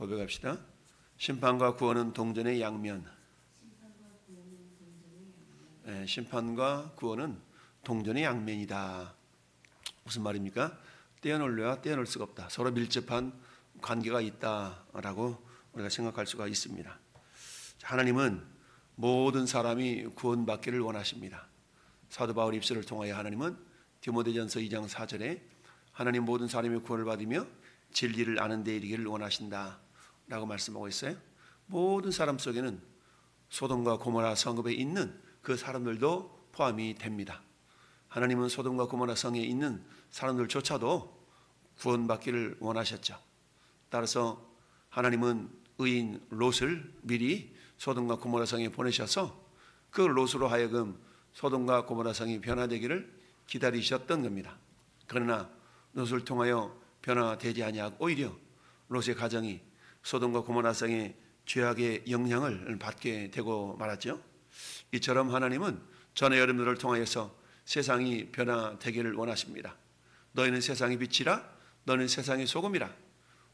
고백합시다. 심판과 구원은 동전의 양면. 네, 심판과 구원은 동전의 양면이다. 무슨 말입니까? 떼어놓으려야 떼어놓을 수가 없다. 서로 밀접한 관계가 있다라고 우리가 생각할 수가 있습니다. 하나님은 모든 사람이 구원받기를 원하십니다. 사도 바울 입술을 통하여 하나님은 디모데전서 2장 4절에 하나님 모든 사람이 구원을 받으며 진리를 아는 데 이르기를 원하신다 라고 말씀하고 있어요. 모든 사람 속에는 소돔과 고모라 성읍에 있는 그 사람들도 포함이 됩니다. 하나님은 소돔과 고모라 성에 있는 사람들조차도 구원받기를 원하셨죠. 따라서 하나님은 의인 롯을 미리 소돔과 고모라 성에 보내셔서 그 롯으로 하여금 소돔과 고모라 성이 변화되기를 기다리셨던 겁니다. 그러나 롯을 통하여 변화되지 아니하고 오히려 롯의 가정이 소돔과 고모라 성의 죄악의 영향을 받게 되고 말았죠. 이처럼 하나님은 전의 여러분들을 통하여서 세상이 변화되기를 원하십니다. 너희는 세상의 빛이라, 너는 세상의 소금이라.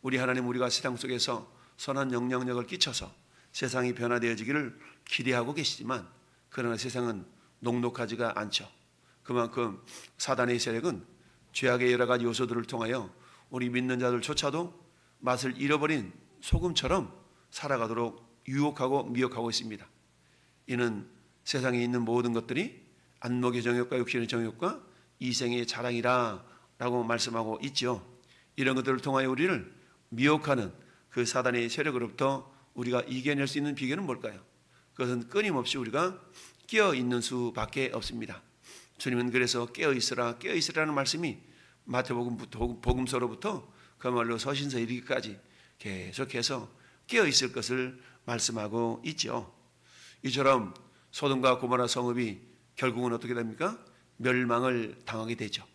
우리 하나님, 우리가 세상 속에서 선한 영향력을 끼쳐서 세상이 변화되어지기를 기대하고 계시지만 그러나 세상은 녹록하지가 않죠. 그만큼 사단의 세력은 죄악의 여러 가지 요소들을 통하여 우리 믿는 자들조차도 맛을 잃어버린 소금처럼 살아가도록 유혹하고 미혹하고 있습니다. 이는 세상에 있는 모든 것들이 안목의 정욕과 육신의 정욕과 이생의 자랑이라 라고 말씀하고 있죠. 이런 것들을 통하여 우리를 미혹하는 그 사단의 세력으로부터 우리가 이겨낼 수 있는 비결은 뭘까요? 그것은 끊임없이 우리가 깨어있는 수밖에 없습니다. 주님은 그래서 깨어있으라 깨어있으라는 말씀이 마태복음 복음서로부터 그야말로 서신서 이르기까지 계속해서 깨어있을 것을 말씀하고 있죠. 이처럼 소돔과 고모라 성읍이 결국은 어떻게 됩니까? 멸망을 당하게 되죠.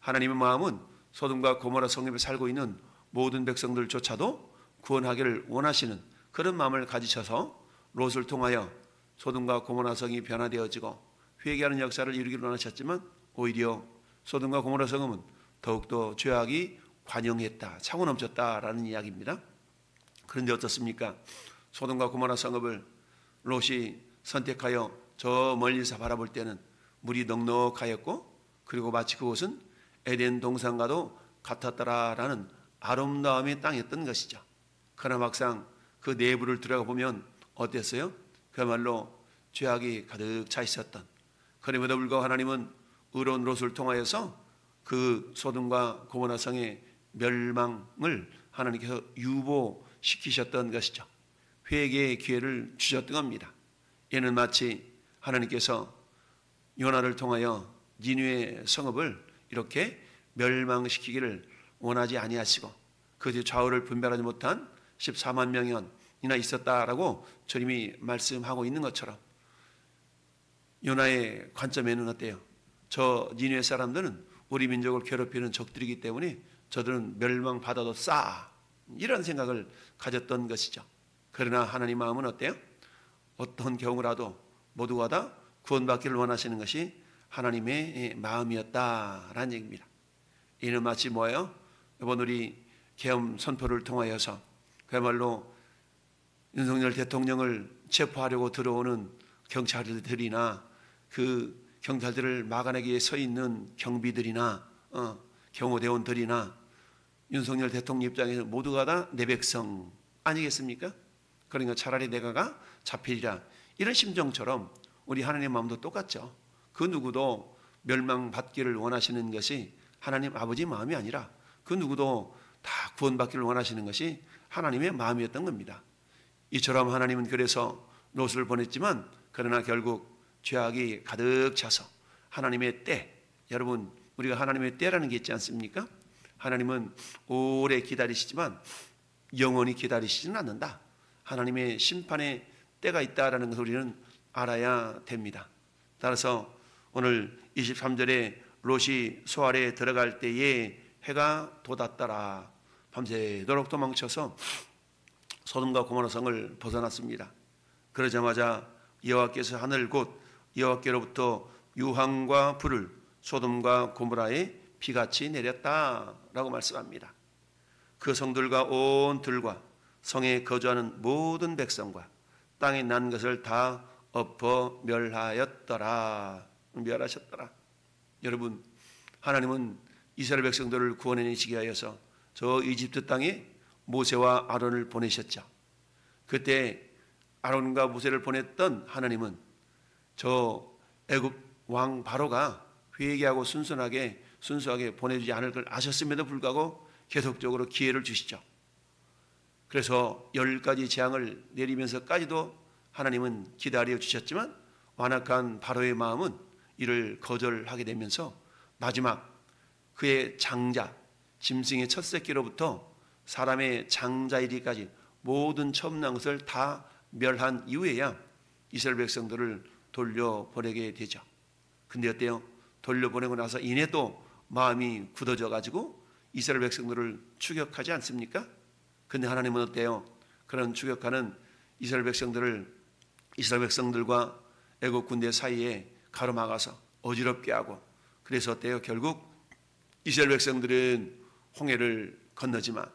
하나님의 마음은 소돔과 고모라 성읍에 살고 있는 모든 백성들조차도 구원하기를 원하시는 그런 마음을 가지셔서 롯을 통하여 소돔과 고모라 성이 변화되어지고 회개하는 역사를 이루기를 원하셨지만 오히려 소돔과 고모라 성읍은 더욱더 죄악이 관영했다, 차고 넘쳤다라는 이야기입니다. 그런데 어떻습니까? 소돔과 고모라 성읍을 롯이 선택하여 저 멀리서 바라볼 때는 물이 넉넉하였고 그리고 마치 그곳은 에덴 동산과도 같았더라라는 아름다움의 땅이었던 것이죠. 그러나 막상 그 내부를 들어가 보면 어땠어요? 그야말로 죄악이 가득 차 있었던. 그럼에도 불구하고 하나님은 의로운 롯을 통하여서 그 소돔과 고모라 성의 멸망을 하나님께서 유보시키셨던 것이죠. 회개의 기회를 주셨던 겁니다. 이는 마치 하나님께서 요나를 통하여 니느웨 성읍을 이렇게 멸망시키기를 원하지 아니하시고 그 뒤 좌우를 분별하지 못한 14만 명이나 있었다라고 주님이 말씀하고 있는 것처럼 요나의 관점에는 어때요? 저 니느웨 사람들은 우리 민족을 괴롭히는 적들이기 때문에 저들은 멸망받아도 싸, 이런 생각을 가졌던 것이죠. 그러나 하나님 마음은 어때요? 어떤 경우라도 모두가 다 구원받기를 원하시는 것이 하나님의 마음이었다라는 얘기입니다. 이는 마치 뭐예요? 이번 우리 계엄 선포를 통하여서 그야말로 윤석열 대통령을 체포하려고 들어오는 경찰들이나 그 경찰들을 막아내기 위해 서 있는 경비들이나 경호대원들이나 윤석열 대통령 입장에서 모두가 다 내 백성 아니겠습니까? 그러니까 차라리 내가가 잡히리라, 이런 심정처럼 우리 하나님의 마음도 똑같죠. 그 누구도 멸망받기를 원하시는 것이 하나님 아버지 마음이 아니라 그 누구도 다 구원받기를 원하시는 것이 하나님의 마음이었던 겁니다. 이처럼 하나님은 그래서 롯을 보냈지만 그러나 결국 죄악이 가득 차서 하나님의 때, 여러분 우리가 하나님의 때라는 게 있지 않습니까? 하나님은 오래 기다리시지만 영원히 기다리시지는 않는다. 하나님의 심판의 때가 있다라는 것을 우리는 알아야 됩니다. 따라서 오늘 23절에 롯이 소알에 들어갈 때에 해가 돋았더라. 밤새도록 도망쳐서 소돔과 고모라 성을 벗어났습니다. 그러자마자 여호와께서 하늘 곧 여호와께로부터 유황과 불을 소돔과 고모라에 비같이 내렸다라고 말씀합니다. 그 성들과 온 들과 성에 거주하는 모든 백성과 땅에 난 것을 다 엎어 멸하였더라. 멸하셨더라. 여러분, 하나님은 이스라엘 백성들을 구원해내시기 위하여서 저 이집트 땅에 모세와 아론을 보내셨죠. 그때 아론과 모세를 보냈던 하나님은 저 애굽 왕 바로가 회개하고 순수하게 보내주지 않을 걸 아셨음에도 불구하고 계속적으로 기회를 주시죠. 그래서 10가지 재앙을 내리면서까지도 하나님은 기다려 주셨지만 완악한 바로의 마음은 이를 거절하게 되면서 마지막 그의 장자, 짐승의 첫 새끼로부터 사람의 장자이리까지 모든 첨난 것을 다 멸한 이후에야 이스라엘 백성들을 돌려보내게 되죠. 근데 어때요? 돌려보내고 나서 이내 또 마음이 굳어져 가지고 이스라엘 백성들을 추격하지 않습니까? 근데 하나님은 어때요? 그런 추격하는 이스라엘 백성들과 애국 군대 사이에 가로막아서 어지럽게 하고, 그래서 어때요? 결국 이스라엘 백성들은 홍해를 건너지만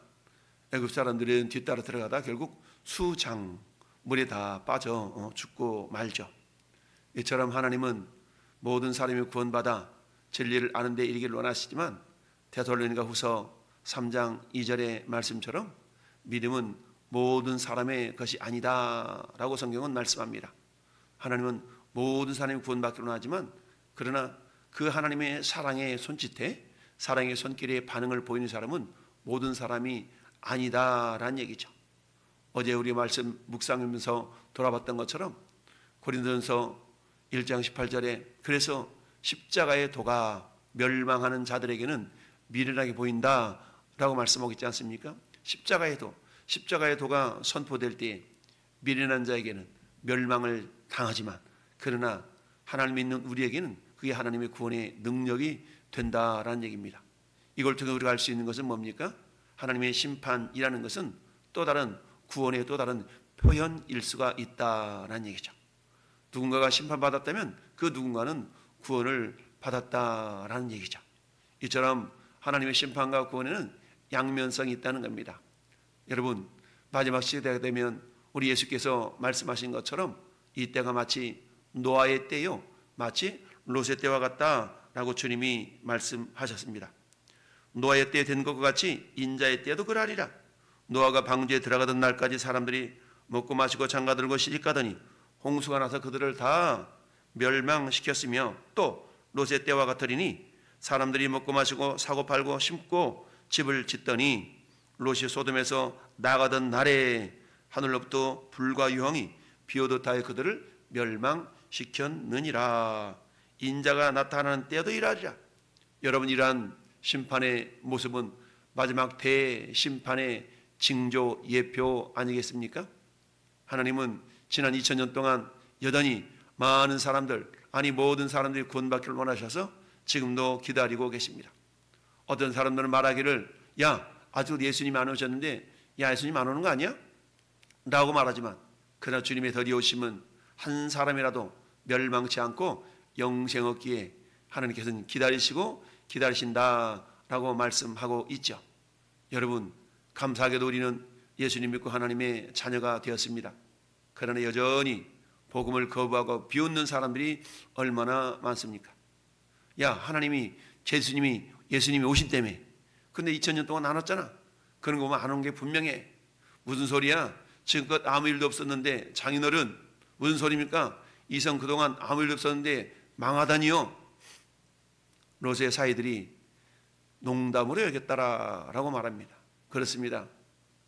애굽 사람들은 뒤따라 들어가다 결국 수장 물에 다 빠져 죽고 말죠. 이처럼 하나님은 모든 사람이 구원받아 진리를 아는 데 이르기를 원하시지만 데살로니가 후서 3장 2절의 말씀처럼 믿음은 모든 사람의 것이 아니다 라고 성경은 말씀합니다. 하나님은 모든 사람이 구원받기를 원하지만 그러나 그 하나님의 사랑의 손짓에, 사랑의 손길에 반응을 보이는 사람은 모든 사람이 아니다라는 얘기죠. 어제 우리 말씀 묵상하면서 돌아봤던 것처럼 고린도전서 1장 18절에 그래서 십자가의 도가 멸망하는 자들에게는 미련하게 보인다라고 말씀하고 있지 않습니까? 십자가의 도가 선포될 때 미련한 자에게는 멸망을 당하지만 그러나 하나님 믿는 우리에게는 그게 하나님의 구원의 능력이 된다라는 얘기입니다. 이걸 통해 우리가 알 수 있는 것은 뭡니까? 하나님의 심판이라는 것은 또 다른 구원의 또 다른 표현일 수가 있다라는 얘기죠. 누군가가 심판받았다면 그 누군가는 구원을 받았다라는 얘기죠. 이처럼 하나님의 심판과 구원에는 양면성이 있다는 겁니다. 여러분, 마지막 시대가 되면 우리 예수께서 말씀하신 것처럼 이 때가 마치 노아의 때요, 마치 롯의 때와 같다라고 주님이 말씀하셨습니다. 노아의 때에 된 것과 같이 인자의 때도 그러하리라. 노아가 방주에 들어가던 날까지 사람들이 먹고 마시고 장가들고 시집가더니 홍수가 나서 그들을 다 멸망시켰으며 또 롯의 때와 같으리니 사람들이 먹고 마시고 사고 팔고 심고 집을 짓더니 롯이 소돔에서 나가던 날에 하늘로부터 불과 유황이 비오듯 하여 그들을 멸망시켰느니라. 인자가 나타나는 때도 이러하리라. 여러분, 이러한 심판의 모습은 마지막 대심판의 징조 예표 아니겠습니까? 하나님은 지난 2000년 동안 여전히 많은 사람들, 아니 모든 사람들이 구원받기를 원하셔서 지금도 기다리고 계십니다. 어떤 사람들은 말하기를 야, 아직 예수님이 안 오셨는데 야, 예수님 안 오는 거 아니야? 라고 말하지만 그러나 주님의 더디 오심은 한 사람이라도 멸망치 않고 영생 얻기에 하나님께서는 기다리신다라고 말씀하고 있죠. 여러분, 감사하게도 우리는 예수님 믿고 하나님의 자녀가 되었습니다. 그러나 여전히 복음을 거부하고 비웃는 사람들이 얼마나 많습니까? 야, 하나님이 예수님이 오신다며. 근데 2000년 동안 안 왔잖아. 그런 거 보면 안 온 게 분명해. 무슨 소리야? 지금껏 아무 일도 없었는데 장인어른 무슨 소리입니까? 이성 그동안 아무 일도 없었는데 망하다니요. 롯의 사이들이 농담으로 여겼다라고 말합니다. 그렇습니다.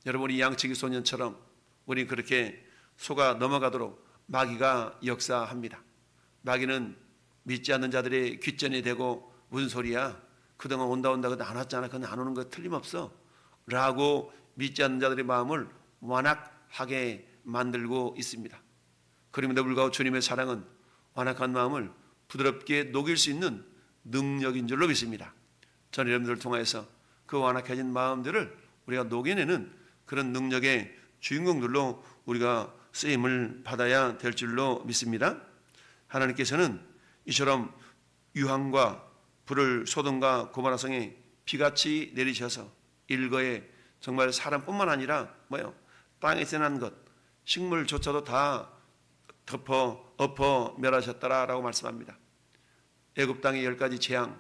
여러분, 이 양치기 소년처럼 우리 그렇게 속아 넘어가도록 마귀가 역사합니다. 마귀는 믿지 않는 자들의 귓전에 대고 무슨 소리야? 그동안 온다 그건 안 왔잖아. 그건 안 오는 거 틀림없어 라고 믿지 않는 자들의 마음을 완악하게 만들고 있습니다. 그럼에도 불구하고 주님의 사랑은 완악한 마음을 부드럽게 녹일 수 있는 능력인 줄로 믿습니다. 저는 여러분들을 통해서 그 완악해진 마음들을 우리가 녹여내는 그런 능력의 주인공들로 우리가 쓰임을 받아야 될 줄로 믿습니다. 하나님께서는 이처럼 유황과 불을 소돔과 고모라 성에 비같이 내리셔서 일거에 정말 사람뿐만 아니라 땅에서 난 것, 식물조차도 다 엎어 멸하셨더라라고 말씀합니다. 애굽 땅의 10가지 재앙,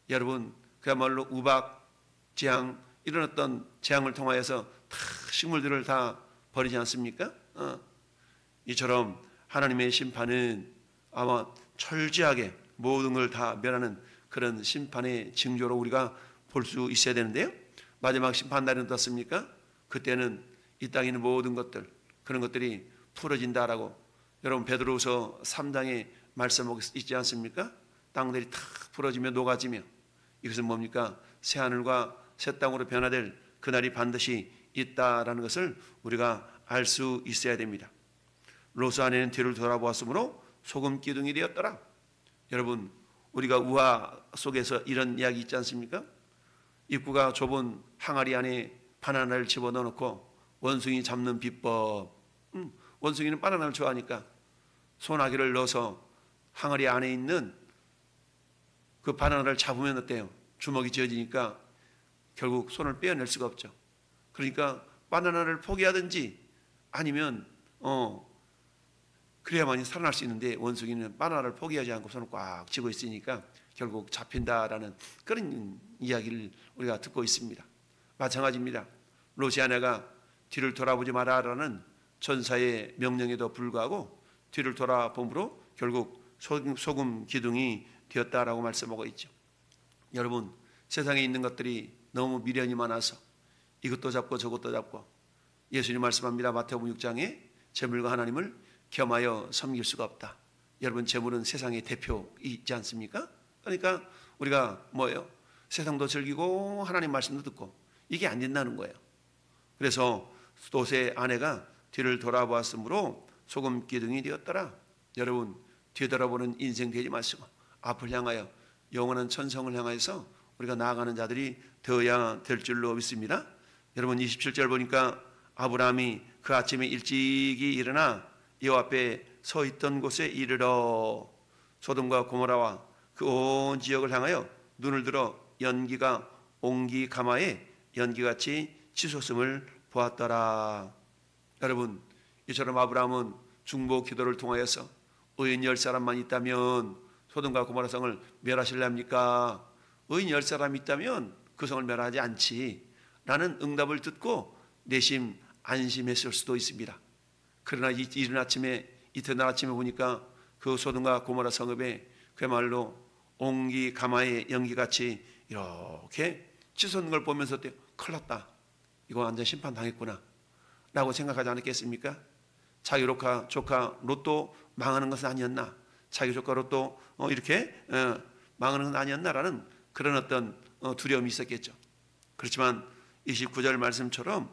여러분 그야말로 우박, 재앙, 이런 어떤 재앙을 통하여서 다 식물들을 다 버리지 않습니까? 이처럼 하나님의 심판은 아마 철저하게 모든 걸 다 멸하는 그런 심판의 징조로 우리가 볼 수 있어야 되는데요. 마지막 심판날은 어떻습니까? 그때는 이 땅에 있는 모든 것들, 그런 것들이 풀어진다라고 여러분 베드로후서 3장에 말씀하고 있지 않습니까? 땅들이 다 풀어지며 녹아지며, 이것은 뭡니까? 새하늘과 새 땅으로 변화될 그날이 반드시 있다라는 것을 우리가 알 수 있어야 됩니다. 롯의 아내는 뒤를 돌아보았으므로 소금 기둥이 되었더라. 여러분, 우리가 우화 속에서 이런 이야기 있지 않습니까? 입구가 좁은 항아리 안에 바나나를 집어넣어놓고 원숭이 잡는 비법. 원숭이는 바나나를 좋아하니까 소나기를 넣어서 항아리 안에 있는 그 바나나를 잡으면 어때요? 주먹이 쥐어지니까 결국 손을 빼어낼 수가 없죠. 그러니까 바나나를 포기하든지 아니면 그래야만이 살아날 수 있는데, 원숭이는 바나나를 포기하지 않고 손을 꽉 쥐고 있으니까 결국 잡힌다라는 그런 이야기를 우리가 듣고 있습니다. 마찬가지입니다. 롯의 아내가 뒤를 돌아보지 마라라는 천사의 명령에도 불구하고 뒤를 돌아봄으로 결국 소금 기둥이 되었다라고 말씀하고 있죠. 여러분, 세상에 있는 것들이 너무 미련이 많아서 이것도 잡고 저것도 잡고, 예수님 말씀합니다. 마태복음 6장에 재물과 하나님을 겸하여 섬길 수가 없다. 여러분, 재물은 세상의 대표이지 않습니까? 그러니까 우리가 뭐예요? 세상도 즐기고 하나님 말씀도 듣고, 이게 안 된다는 거예요. 그래서 롯의 아내가 뒤를 돌아보았으므로 소금 기둥이 되었더라. 여러분, 뒤돌아보는 인생 되지 마시고 앞을 향하여 영원한 천성을 향해서 우리가 나아가는 자들이 되어야 될 줄로 믿습니다. 여러분, 27절 보니까 아브라함이 그 아침에 일찍이 일어나 여호와 앞에 서 있던 곳에 이르러 소돔과 고모라와 그 온 지역을 향하여 눈을 들어 연기가 옹기 가마에 연기같이 치솟음을 보았더라. 여러분, 이처럼 아브라함은 중보 기도를 통하여서 의인 10사람만 있다면 소돔과 고모라 성을 멸하실랍니까? 의인 10사람 있다면 그 성을 멸하지 않지 라는 응답을 듣고 내심 안심했을 수도 있습니다. 그러나 이튿날 아침에 보니까 그 소돔과 고모라 성읍에 그야말로 옹기 가마의 연기같이 이렇게 치솟는 걸 보면서 큰일 났다, 이거 완전 심판당했구나 라고 생각하지 않았겠습니까? 자기 조카 롯도 망하는 것은 아니었나, 자기 조카 롯도 이렇게 망하는 것은 아니었나라는 그런 어떤 두려움이 있었겠죠. 그렇지만 29절 말씀처럼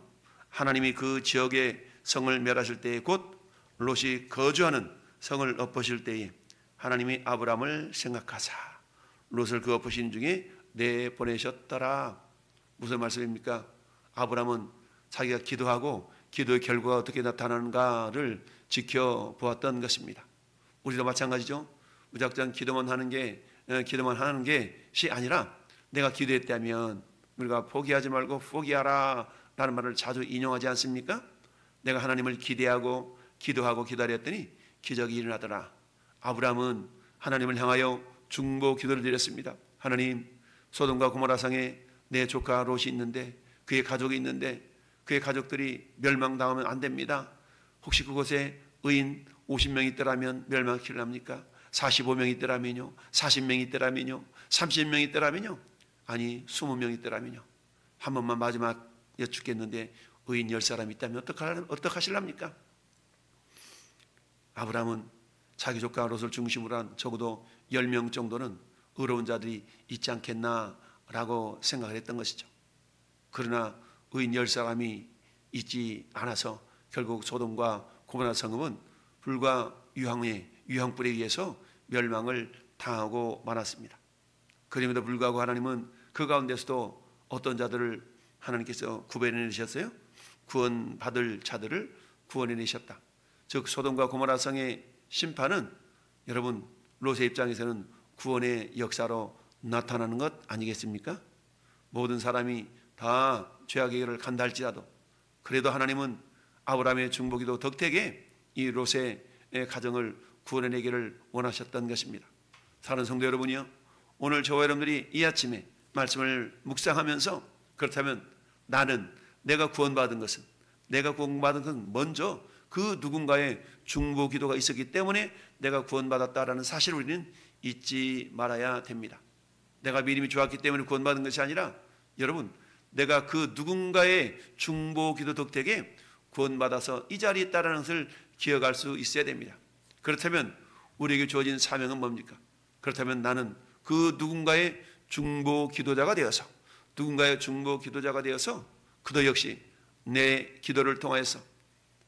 하나님이 그 지역의 성을 멸하실 때에, 곧 롯이 거주하는 성을 엎으실 때에 하나님이 아브라함을 생각하사 롯을 그 엎으신 중에 내보내셨더라. 무슨 말씀입니까? 아브라함은 자기가 기도하고 기도의 결과가 어떻게 나타나는가를 지켜보았던 것입니다. 우리도 마찬가지죠. 무작정 기도만 하는 것이 아니라 내가 기도했다면 우리가 포기하지 말고 포기하라 라는 말을 자주 인용하지 않습니까? 내가 하나님을 기대하고 기도하고 기다렸더니 기적이 일어나더라. 아브라함은 하나님을 향하여 중보 기도를 드렸습니다. 하나님, 소돔과 고모라 성에 내 조카 롯이 있는데, 그의 가족이 있는데 그의 가족들이 멸망당하면 안 됩니다. 혹시 그곳에 의인 50명 있더라면 멸망시키려 합니까? 45명 있더라면요? 40명 있더라면요? 30명 있더라면요? 아니 20명 있더라면요? 한 번만 마지막 여쭙겠는데 의인 10사람 있다면 어떡하실랍니까? 아브라함은 자기 조카 롯을 중심으로 한 적어도 10명 정도는 의로운 자들이 있지 않겠나라고 생각을 했던 것이죠. 그러나 의인 10사람이 있지 않아서 결국 소돔과 고모라 성읍은 불과 유황불에 의해서 멸망을 당하고 말았습니다. 그럼에도 불구하고 하나님은 그 가운데서도 어떤 자들을 하나님께서 구별해내셨어요? 구원받을 자들을 구원해내셨다. 즉 소돔과 고모라 성의 심판은 여러분 롯의 입장에서는 구원의 역사로 나타나는 것 아니겠습니까? 모든 사람이 다 죄악의 길을 간다 할지라도 그래도 하나님은 아브라함의 중보기도 덕택에 이 롯의 가정을 구원해내기를 원하셨던 것입니다. 사랑하는 성도 여러분이요, 오늘 저와 여러분들이 이 아침에 말씀을 묵상하면서 그렇다면 나는 내가 구원받은 것은 먼저 그 누군가의 중보 기도가 있었기 때문에 내가 구원받았다라는 사실을 우리는 잊지 말아야 됩니다. 내가 믿음이 좋았기 때문에 구원받은 것이 아니라 여러분, 내가 그 누군가의 중보 기도 덕택에 구원받아서 이 자리에 있다는 것을 기억할 수 있어야 됩니다. 그렇다면 우리에게 주어진 사명은 뭡니까? 그렇다면 나는 그 누군가의 중보 기도자가 되어서 그도 역시 내 기도를 통하여서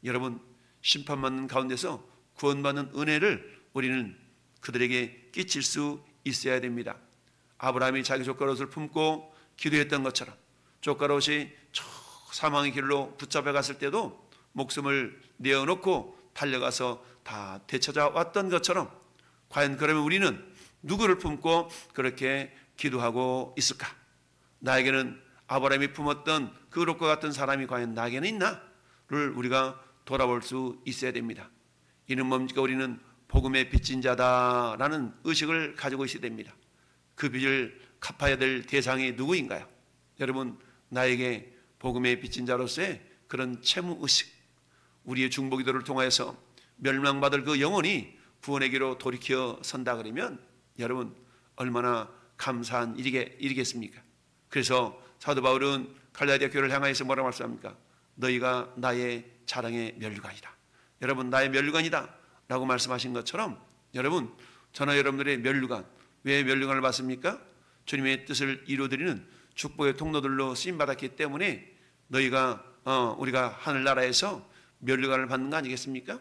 여러분 심판받는 가운데서 구원받는 은혜를 우리는 그들에게 끼칠 수 있어야 됩니다. 아브라함이 자기 족가롯을 품고 기도했던 것처럼 족가롯이 저 사망의 길로 붙잡혀 갔을 때도 목숨을 내어놓고 달려가서 다 되찾아왔던 것처럼 과연 그러면 우리는 누구를 품고 그렇게 기도하고 있을까? 나에게는 아브라함이 품었던 그 롯과 같은 사람이 과연 나에게는 있나를 우리가 돌아볼 수 있어야 됩니다. 이는 뭡니까? 우리는 복음의 빚진 자다라는 의식을 가지고 있어야 됩니다. 그 빚을 갚아야 될 대상이 누구인가요? 여러분, 나에게 복음의 빚진 자로서의 그런 채무의식, 우리의 중보기도를 통하여서 멸망받을 그 영혼이 구원의 길로 돌이켜 선다 그러면 여러분 얼마나 감사한 일이겠습니까? 그래서 사도 바울은 갈라디아 교회를 향하여서 뭐라고 말씀합니까? 너희가 나의 자랑의 면류관이다. 여러분, 나의 면류관이다 라고 말씀하신 것처럼 여러분, 저나 여러분들의 면류관, 왜 면류관을 받습니까? 주님의 뜻을 이루어드리는 축복의 통로들로 쓰임받았기 때문에 우리가 하늘나라에서 면류관을 받는 거 아니겠습니까?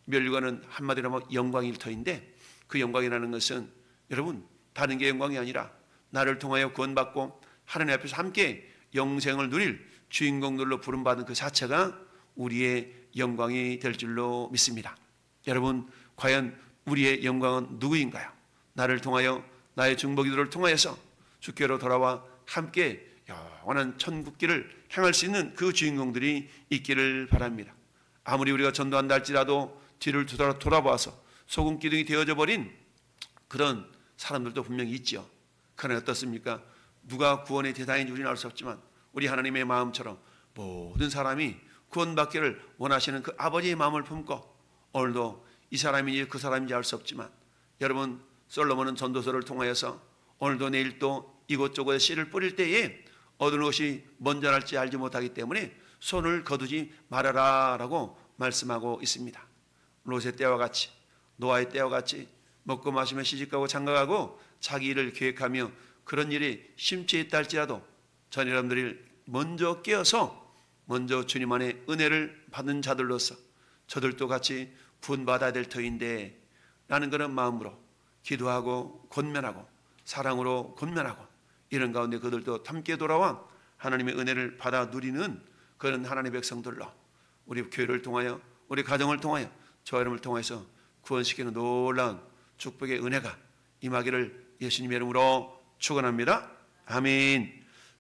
면류관은 한마디로 하면 영광일 터인데, 그 영광이라는 것은 여러분 다른 게 영광이 아니라 나를 통하여 구원받고 하나님 앞에서 함께 영생을 누릴 주인공들로 부름받은 그 자체가 우리의 영광이 될 줄로 믿습니다. 여러분, 과연 우리의 영광은 누구인가요? 나를 통하여, 나의 중보기도를 통하여서 주께로 돌아와 함께 영원한 천국길을 향할 수 있는 그 주인공들이 있기를 바랍니다. 아무리 우리가 전도한다 할지라도 뒤를 돌아봐서 소금기둥이 되어져 버린 그런 사람들도 분명히 있죠. 그러나 어떻습니까? 누가 구원의 대상인지 우리는 알 수 없지만 우리 하나님의 마음처럼 모든 사람이 구원받기를 원하시는 그 아버지의 마음을 품고, 오늘도 이 사람인지 그 사람인지 알 수 없지만 여러분, 솔로몬은 전도서를 통하여서 오늘도 내일도 이곳저곳에 씨를 뿌릴 때에 어느 것이 먼저 날지 알지 못하기 때문에 손을 거두지 말아라 라고 말씀하고 있습니다. 롯의 때와 같이, 노아의 때와 같이 먹고 마시며 시집가고 장가가고 자기 일을 계획하며 그런 일이 심취해 있다 할지라도 전 여러분들이 먼저 깨어서 먼저 주님 안에 은혜를 받은 자들로서 저들도 같이 구원받아야 될 터인데 라는 그런 마음으로 기도하고 권면하고 사랑으로 권면하고 이런 가운데 그들도 함께 돌아와 하나님의 은혜를 받아 누리는 그런 하나님의 백성들로 우리 교회를 통하여, 우리 가정을 통하여, 저와 여러분을 통해서 구원시키는 놀라운 축복의 은혜가 임하기를 예수님의 이름으로 축원합니다. 아멘.